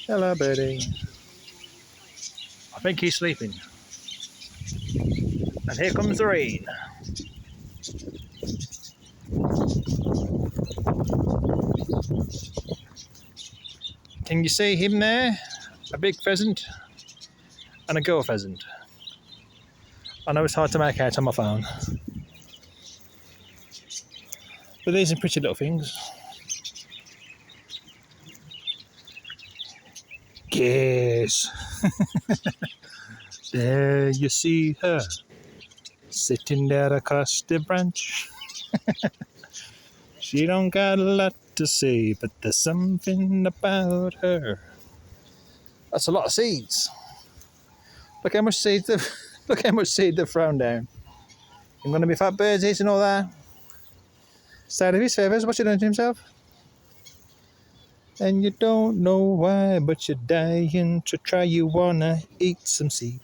Hello, birdie. I think he's sleeping. And here comes the rain. Can you see him there? A big pheasant and a girl pheasant. I know it's hard to make out on my phone. But these are pretty little things. Yes. There you see her, sitting there across the branch. She don't got a lot to say, but there's something about her. That's a lot of seeds. Look how much seed they've thrown down. I'm going to be fat birds eating all that. Side of his feathers, what's he doing to himself? And you don't know why, but you're dying to try. You wanna eat some seed.